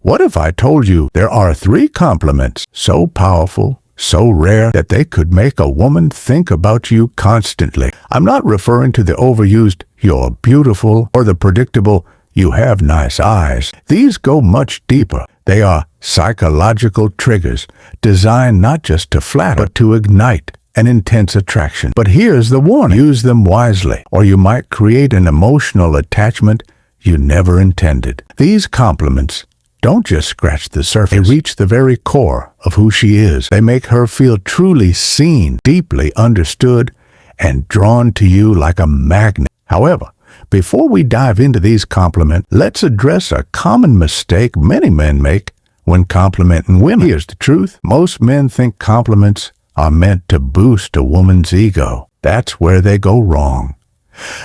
What if I told you there are 3 compliments so powerful, so rare, that they could make a woman think about you constantly? I'm not referring to the overused, "you're beautiful," or the predictable, "you have nice eyes." These go much deeper. They are psychological triggers designed not just to flatter, but to ignite an intense attraction. But here's the warning: use them wisely, or you might create an emotional attachment you never intended. These compliments don't just scratch the surface. They reach the very core of who she is. They make her feel truly seen, deeply understood, and drawn to you like a magnet. However, before we dive into these compliments, let's address a common mistake many men make when complimenting women. Here's the truth: most men think compliments are meant to boost a woman's ego. That's where they go wrong.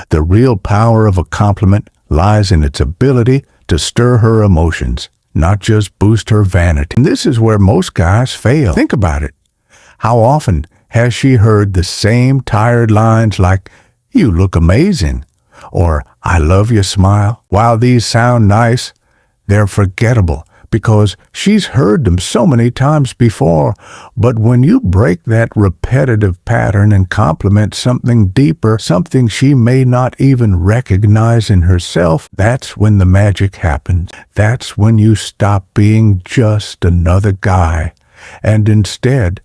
The real power of a compliment lies in its ability to stir her emotions, not just boost her vanity. And this is where most guys fail. Think about it. How often has she heard the same tired lines like, "You look amazing," or "I love your smile"? While these sound nice, they're forgettable because she's heard them so many times before. But when you break that repetitive pattern and compliment something deeper, something she may not even recognize in herself, that's when the magic happens. That's when you stop being just another guy and instead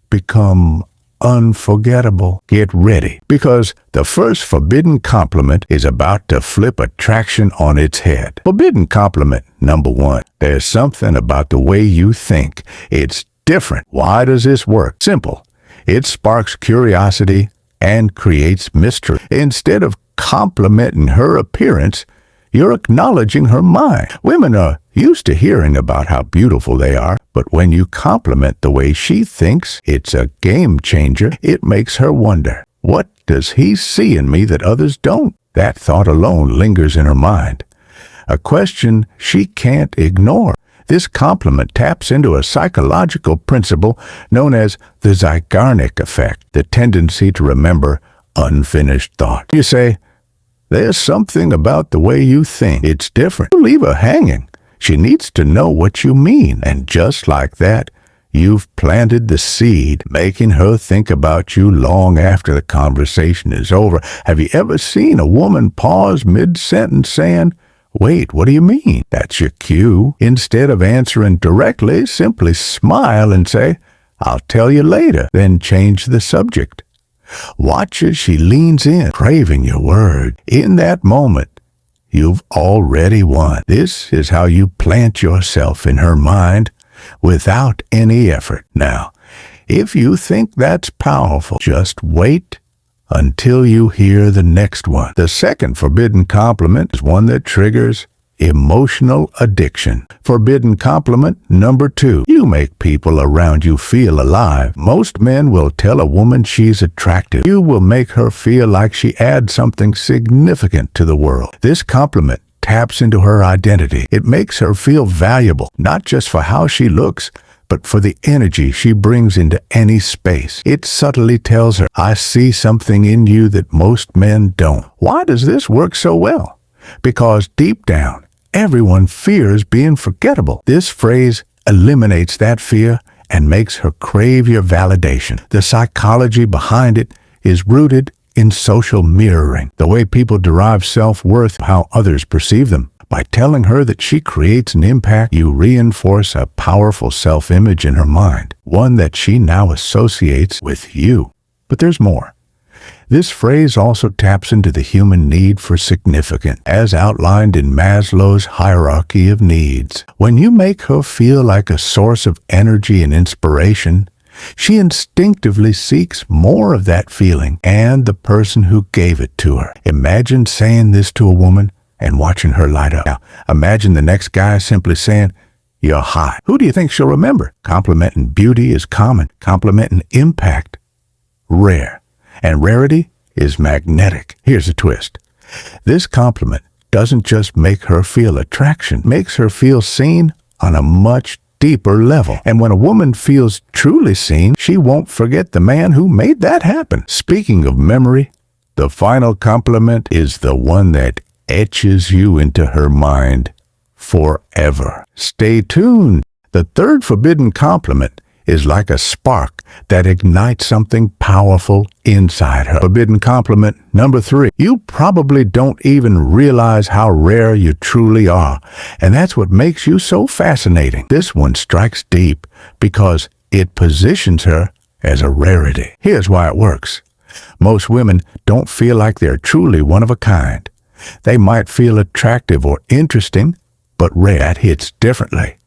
become unforgettable. Get ready, because the first forbidden compliment is about to flip attraction on its head. Forbidden compliment number 1. There's something about the way you think. It's different. Why does this work? Simple. It sparks curiosity and creates mystery. Instead of complimenting her appearance, you're acknowledging her mind. Women are used to hearing about how beautiful they are, but when you compliment the way she thinks, it's a game changer. It makes her wonder, what does he see in me that others don't? That thought alone lingers in her mind, a question she can't ignore. This compliment taps into a psychological principle known as the Zeigarnik effect, the tendency to remember unfinished thoughts. You say, "There's something about the way you think. It's different." You leave her hanging. She needs to know what you mean. And just like that, you've planted the seed, making her think about you long after the conversation is over. Have you ever seen a woman pause mid-sentence saying, "Wait, what do you mean?" That's your cue. Instead of answering directly, simply smile and say, "I'll tell you later," then change the subject. Watch as she leans in, craving your word. In that moment, you've already won. This is how you plant yourself in her mind without any effort. Now, if you think that's powerful, just wait until you hear the next one. The second forbidden compliment is one that triggers emotional addiction. Forbidden compliment number 2. You make people around you feel alive. Most men will tell a woman she's attractive. You will make her feel like she adds something significant to the world. This compliment taps into her identity. It makes her feel valuable, not just for how she looks, but for the energy she brings into any space. It subtly tells her, "I see something in you that most men don't." Why does this work so well? Because deep down, everyone fears being forgettable. This phrase eliminates that fear and makes her crave your validation. The psychology behind it is rooted in social mirroring, the way people derive self-worth, how others perceive them. By telling her that she creates an impact, you reinforce a powerful self-image in her mind, one that she now associates with you. But there's more. This phrase also taps into the human need for significance, as outlined in Maslow's hierarchy of needs. When you make her feel like a source of energy and inspiration, she instinctively seeks more of that feeling and the person who gave it to her. Imagine saying this to a woman and watching her light up. Now, imagine the next guy simply saying, "You're hot." Who do you think she'll remember? Complimenting beauty is common. Complimenting impact, rare. And rarity is magnetic. Here's a twist. This compliment doesn't just make her feel attraction, makes her feel seen on a much deeper level. And when a woman feels truly seen, she won't forget the man who made that happen. Speaking of memory, the final compliment is the one that etches you into her mind forever. Stay tuned. The third forbidden compliment is like a spark that ignites something powerful inside her. Forbidden compliment number 3. You probably don't even realize how rare you truly are, and that's what makes you so fascinating. This one strikes deep because it positions her as a rarity. Here's why it works. Most women don't feel like they're truly one of a kind. They might feel attractive or interesting, but rare. That hits differently.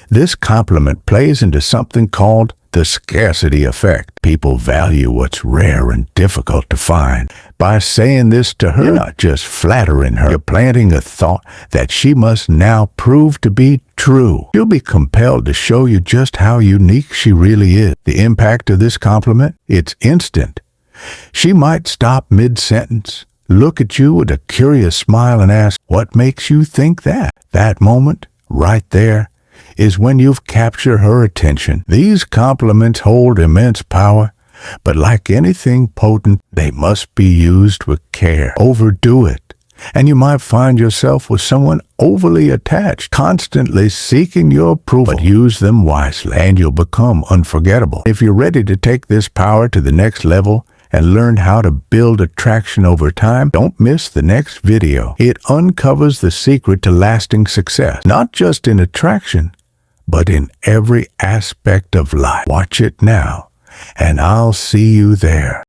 This compliment plays into something called the scarcity effect. People value what's rare and difficult to find. By saying this to her, you're not just flattering her, you're planting a thought that she must now prove to be true. She'll be compelled to show you just how unique she really is. The impact of this compliment? It's instant. She might stop mid-sentence, look at you with a curious smile and ask, "What makes you think that?" That moment, right there, is when you've captured her attention. These compliments hold immense power, but like anything potent, they must be used with care. Overdo it, and you might find yourself with someone overly attached, constantly seeking your approval. But use them wisely, and you'll become unforgettable. If you're ready to take this power to the next level and learn how to build attraction over time, don't miss the next video. It uncovers the secret to lasting success, not just in attraction, but in every aspect of life. Watch it now, and I'll see you there.